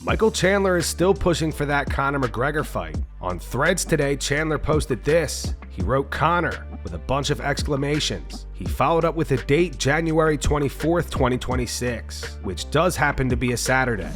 Michael Chandler is still pushing for that Conor McGregor fight. On Threads today, Chandler posted this. He wrote Conor with a bunch of exclamations. He followed up with a date, January 24th, 2026, which does happen to be a Saturday.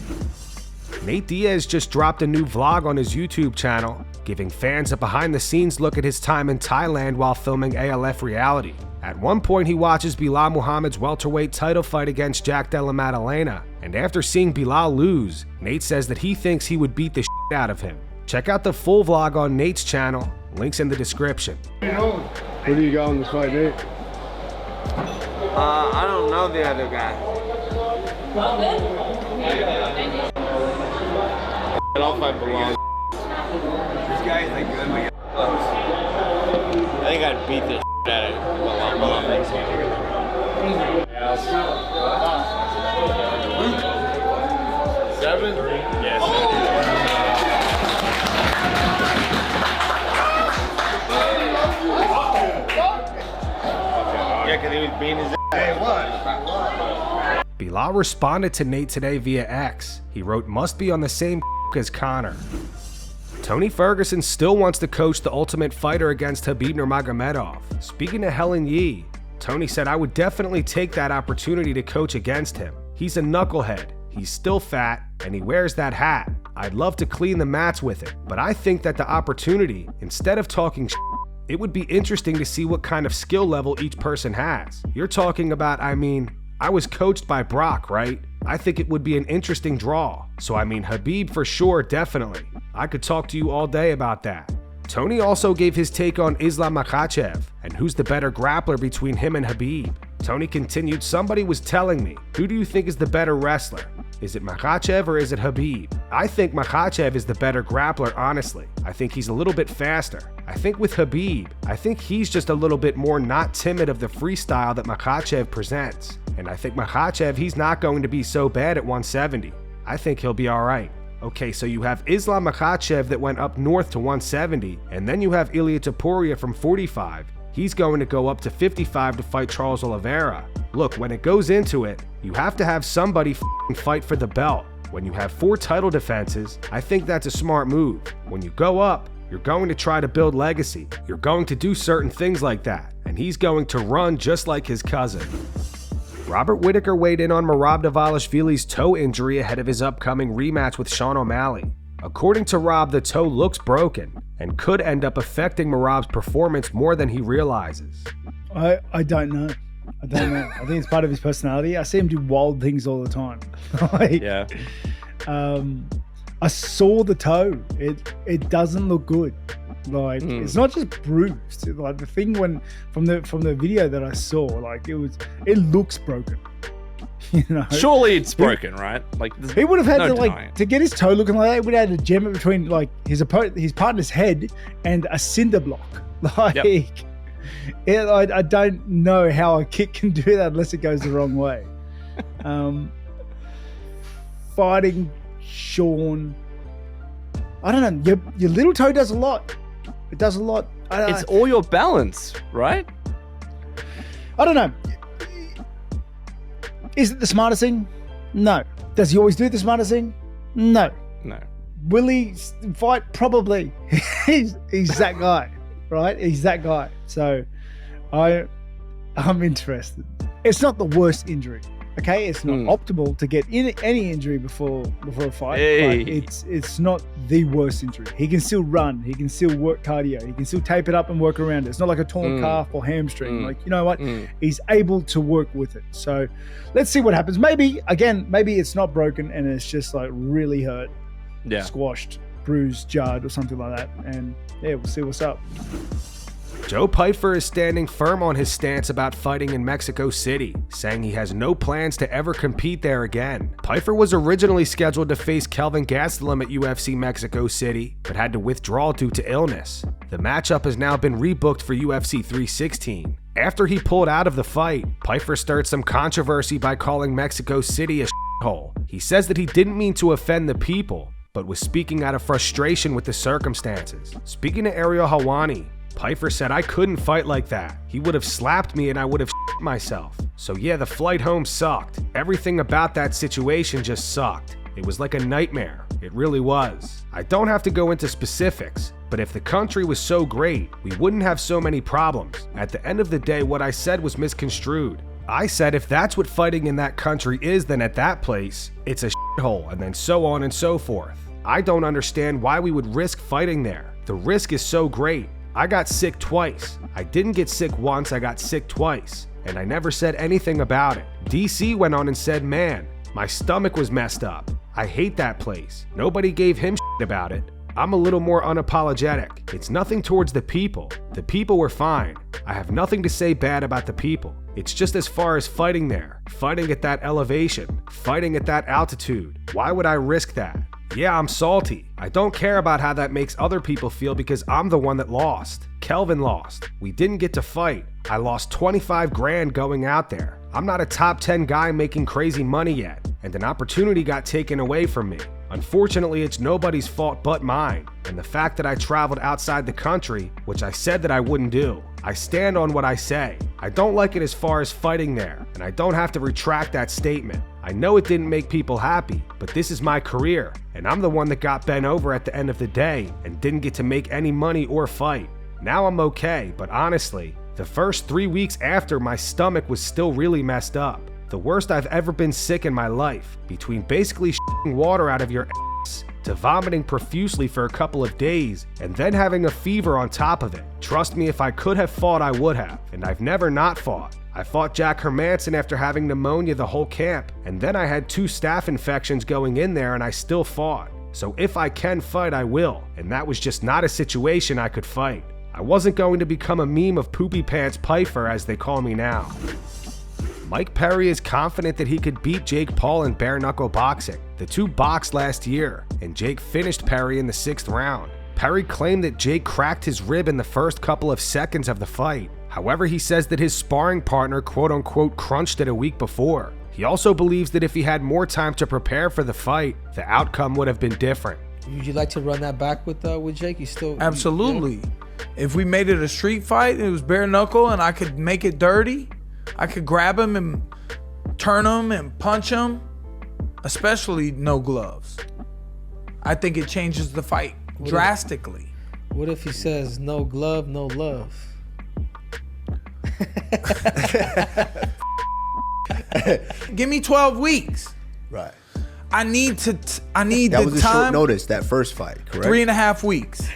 Nate Diaz just dropped a new vlog on his YouTube channel, giving fans a behind-the-scenes look at his time in Thailand while filming ALF reality. At one point, he watches Belal Muhammad's welterweight title fight against Jack Della Maddalena, and after seeing Belal lose, Nate says that he thinks he would beat the shit out of him. Check out the full vlog on Nate's channel, links in the description. Where do you go on this fight, Nate? I don't know the other guy. I'll fight Belal. This guy is like good, but I think I'd beat the shit out of Belal Muhammad. 7? Yes. Yeah, because he was beating his ass. Hey, what? Belal responded to Nate today via X. He wrote, "Must be on the same as Conor." Tony Ferguson still wants to coach the Ultimate Fighter against Khabib Nurmagomedov. Speaking to Helen Yee, Tony said, "I would definitely take that opportunity to coach against him. He's a knucklehead. He's still fat, and he wears that hat. I'd love to clean the mats with it, but I think that the opportunity, instead of talking shit, it would be interesting to see what kind of skill level each person has. You're talking about, I was coached by Brock, right? I think it would be an interesting draw. So Khabib for sure, definitely. I could talk to you all day about that." Tony also gave his take on Islam Makhachev and who's the better grappler between him and Khabib. Tony continued, "Somebody was telling me, who do you think is the better wrestler? Is it Makhachev or is it Khabib? I think Makhachev is the better grappler, honestly. I think he's a little bit faster. I think with Khabib, I think he's just a little bit more not timid of the freestyle that Makhachev presents. And I think Makhachev, he's not going to be so bad at 170. I think he'll be all right." Okay, so you have Islam Makhachev that went up north to 170, and then you have Ilia Topuria from 45. He's going to go up to 55 to fight Charles Oliveira. Look, when it goes into it, you have to have somebody fight for the belt. When you have 4 title defenses, I think that's a smart move. When you go up, you're going to try to build legacy. You're going to do certain things like that, and he's going to run just like his cousin. Robert Whittaker weighed in on Merab Dvalishvili's toe injury ahead of his upcoming rematch with Sean O'Malley. According to Rob, the toe looks broken and could end up affecting Merab's performance more than he realizes. I don't know. I think it's part of his personality. I see him do wild things all the time. Yeah. I saw the toe. It doesn't look good. It's not just bruised. Like the thing from the video that I saw, it looks broken. You know, surely it's broken, right? Like he would have had to get his toe looking like that. He would have had to jam it between his partner's head and a cinder block. I don't know how a kick can do that unless it goes the wrong way. Fighting Sean, I don't know. Your little toe does a lot. It does a lot. It's all your balance, right? I don't know. Is it the smartest thing? No. Does he always do the smartest thing? No. Will he fight? Probably. he's that guy, right? He's that guy. So I'm interested. It's not the worst injury. Okay, it's not optimal to get in any injury before a fight. But it's not the worst injury. He can still run. He can still work cardio. He can still tape it up and work around it. It's not like a torn calf or hamstring. You know what? He's able to work with it. So let's see what happens. Maybe it's not broken and it's just really hurt, squashed, bruised, jarred, or something like that. And we'll see what's up. Joe Pyfer is standing firm on his stance about fighting in Mexico City, saying he has no plans to ever compete there again. Pyfer was originally scheduled to face Kelvin Gastelum at UFC Mexico City, but had to withdraw due to illness. The matchup has now been rebooked for UFC 316. After he pulled out of the fight, Pyfer stirred some controversy by calling Mexico City a shithole. He says that he didn't mean to offend the people, but was speaking out of frustration with the circumstances. Speaking to Ariel Helwani, Pyfer said, "I couldn't fight like that. He would have slapped me and I would have shit myself. So yeah, the flight home sucked. Everything about that situation just sucked. It was like a nightmare. It really was. I don't have to go into specifics, but if the country was so great, we wouldn't have so many problems. At the end of the day, what I said was misconstrued. I said if that's what fighting in that country is, then at that place, it's a shithole, and then so on and so forth. I don't understand why we would risk fighting there. The risk is so great. I got sick twice. I didn't get sick once, I got sick twice. And I never said anything about it. DC went on and said, man, my stomach was messed up. I hate that place. Nobody gave him shit about it. I'm a little more unapologetic. It's nothing towards the people. The people were fine. I have nothing to say bad about the people. It's just as far as fighting there, fighting at that elevation, fighting at that altitude. Why would I risk that? Yeah, I'm salty. I don't care about how that makes other people feel because I'm the one that lost. Kelvin lost. We didn't get to fight. I lost 25 grand going out there. I'm not a top 10 guy making crazy money yet, and an opportunity got taken away from me. Unfortunately, it's nobody's fault but mine, and the fact that I traveled outside the country, which I said that I wouldn't do. I stand on what I say. I don't like it as far as fighting there, and I don't have to retract that statement. I know it didn't make people happy, but this is my career, and I'm the one that got bent over at the end of the day and didn't get to make any money or fight. Now I'm okay, but honestly, the first 3 weeks after, my stomach was still really messed up. The worst I've ever been sick in my life, between basically shitting water out of your ass to vomiting profusely for a couple of days and then having a fever on top of it. Trust me, if I could have fought, I would have, and I've never not fought. I fought Jack Hermanson after having pneumonia the whole camp, and then I had 2 staph infections going in there and I still fought. So if I can fight, I will, and that was just not a situation I could fight. I wasn't going to become a meme of Poopy Pants Pyfer, as they call me now. Mike Perry is confident that he could beat Jake Paul in bare knuckle boxing. The two boxed last year, and Jake finished Perry in the 6th round. Perry claimed that Jake cracked his rib in the first couple of seconds of the fight. However, he says that his sparring partner quote-unquote crunched it a week before. He also believes that if he had more time to prepare for the fight, the outcome would have been different. Would you like to run that back with Jake? You still absolutely. If we made it a street fight, it was bare knuckle, and I could make it dirty. I could grab him and turn him and punch him, especially no gloves. I think it changes the fight drastically. What if he says no glove, no love? Give me 12 weeks. Right. I need the That was a time. short notice, that first fight, correct? 3.5 weeks.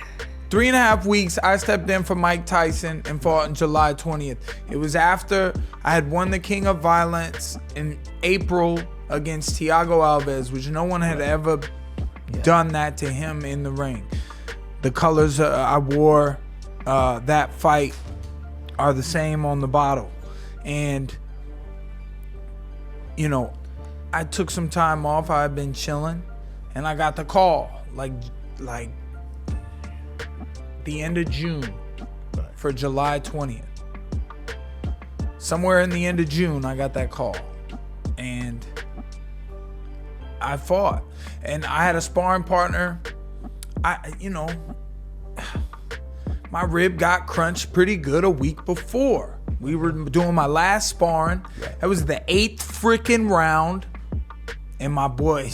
3.5 weeks, I stepped in for Mike Tyson and fought on July 20th. It was after I had won the King of Violence in April against Thiago Alves, which no one had ever done that to him in the ring. The colors I wore that fight are the same on the bottle. And, you know, I took some time off. I've been chilling, and I got the call like the end of June for July 20th. Somewhere in the end of June, I got that call, and I fought, and I had a sparring partner. My rib got crunched pretty good a week before. We were doing my last sparring. That was the 8th freaking round, and my boy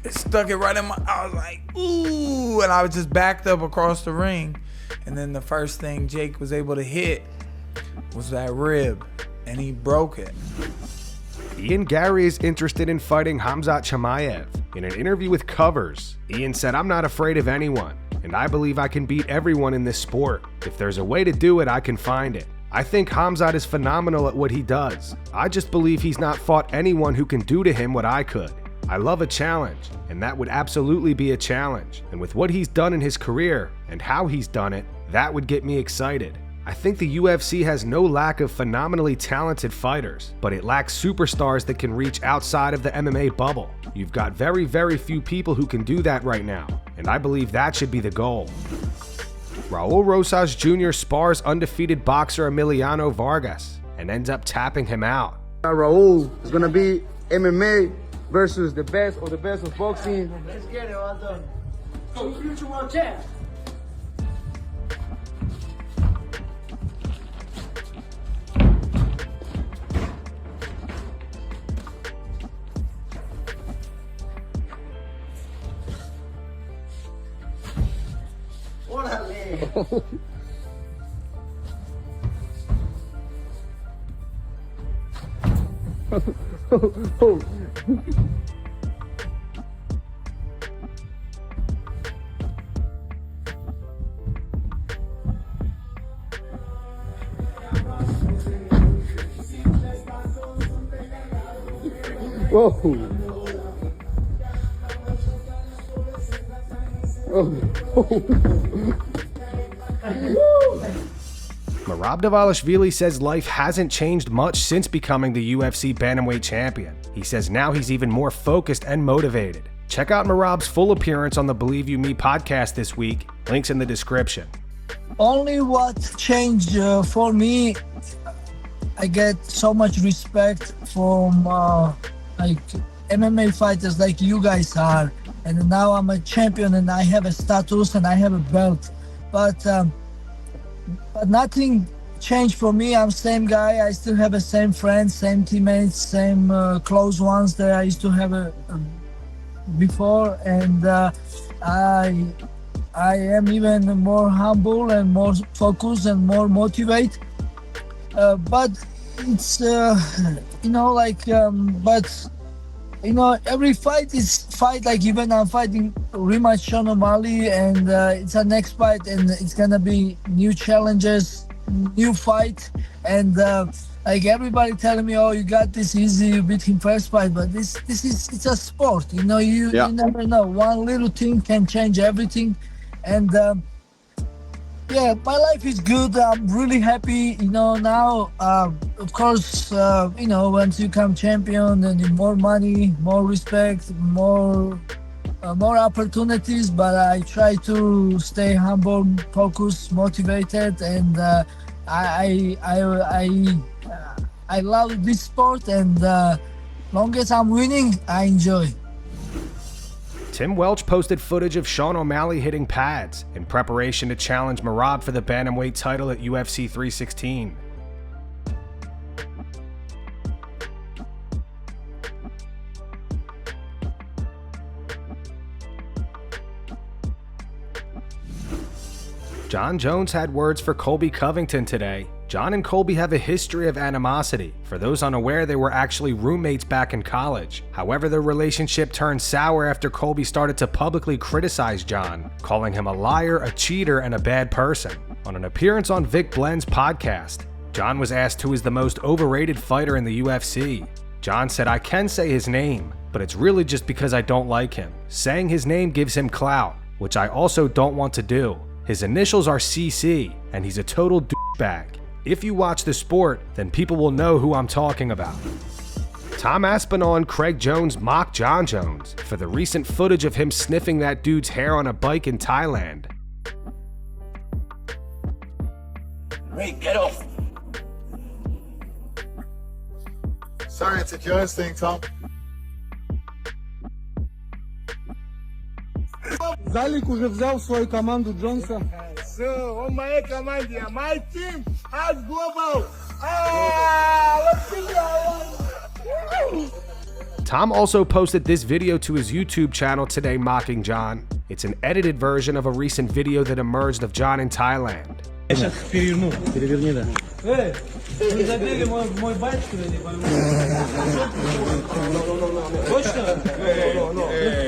stuck it right in my. I was like, ooh, and I was just backed up across the ring, and then the first thing Jake was able to hit was that rib, and he broke it. Ian Garry is interested in fighting Khamzat Chimaev. In an interview with Covers, Ian said, "I'm not afraid of anyone, and I believe I can beat everyone in this sport. If there's a way to do it, I can find it. I think Khamzat is phenomenal at what he does. I just believe he's not fought anyone who can do to him what I could. I love a challenge, and that would absolutely be a challenge. And with what he's done in his career and how he's done it, that would get me excited. I think the UFC has no lack of phenomenally talented fighters, but it lacks superstars that can reach outside of the MMA bubble. You've got very, very few people who can do that right now, and I believe that should be the goal." Raul Rosas Jr. spars undefeated boxer Emiliano Vargas and ends up tapping him out. Raul is gonna be MMA versus the best of boxing. Let's get it all done. So future world champ. Whoa. Merab Dvalishvili says life hasn't changed much since becoming the UFC Bantamweight champion. He says now he's even more focused and motivated. Check out Merab's full appearance on the Believe You Me podcast this week. Links in the description. Only what changed for me, I get so much respect from like MMA fighters like you guys are, and now I'm a champion and I have a status and I have a belt, but nothing changed for me. I'm same guy. I still have the same friends, same teammates, same close ones that I used to have before, and I am even more humble and more focused and more motivated. But it's every fight is fight. Like even I'm fighting rematch Sean O'Malley, and it's a next fight, and it's gonna be new challenges, new fight, and like everybody telling me, oh, you got this easy, you beat him first fight, but it's a sport. You never know. One little thing can change everything, and yeah, my life is good. I'm really happy, now. Of course, once you become champion, then more money, more respect, more opportunities. But I try to stay humble, focused, motivated, and I love this sport. And long as I'm winning, I enjoy. Tim Welch posted footage of Sean O'Malley hitting pads in preparation to challenge Merab for the bantamweight title at UFC 316. Jon Jones had words for Colby Covington today. Jon and Colby have a history of animosity. For those unaware, they were actually roommates back in college. However, their relationship turned sour after Colby started to publicly criticize Jon, calling him a liar, a cheater, and a bad person. On an appearance on Vic Blend's podcast, Jon was asked who is the most overrated fighter in the UFC. Jon said, "I can say his name, but it's really just because I don't like him. Saying his name gives him clout, which I also don't want to do. His initials are CC, and he's a total douchebag. If you watch the sport, then people will know who I'm talking about." Tom Aspinall and Craig Jones mocked Jon Jones for the recent footage of him sniffing that dude's hair on a bike in Thailand. Ray, get off! Sorry, it's a Jones thing, Tom. Залик уже взял свою команду Джонса. So, on my command here, my team has global. Tom also posted this video to his YouTube channel today mocking Jon. It's an edited version of a recent video that emerged of Jon in Thailand.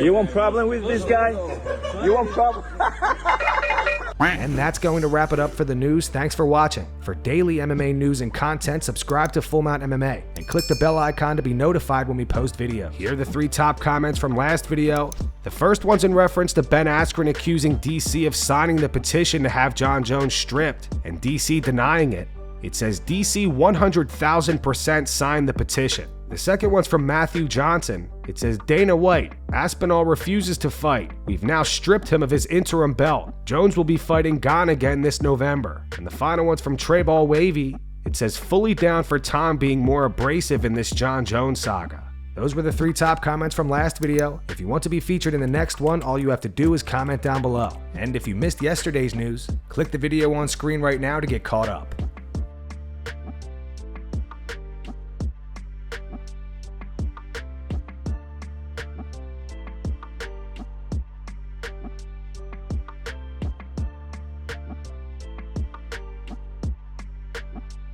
You want problem with this guy? You want problem? And that's going to wrap it up for the news. Thanks for watching. For daily MMA news and content, subscribe to Full Mount MMA and click the bell icon to be notified when we post videos. Here are the 3 top comments from last video. The first one's in reference to Ben Askren accusing DC of signing the petition to have Jon Jones stripped, and DC denying it. It says DC 100,000% signed the petition. The second one's from Matthew Johnson. It says, Dana White, Aspinall refuses to fight. We've now stripped him of his interim belt. Jones will be fighting Gane again this November. And the final one's from Treyball Wavy. It says, fully down for Tom being more abrasive in this Jon Jones saga. Those were the 3 top comments from last video. If you want to be featured in the next one, all you have to do is comment down below. And if you missed yesterday's news, click the video on screen right now to get caught up.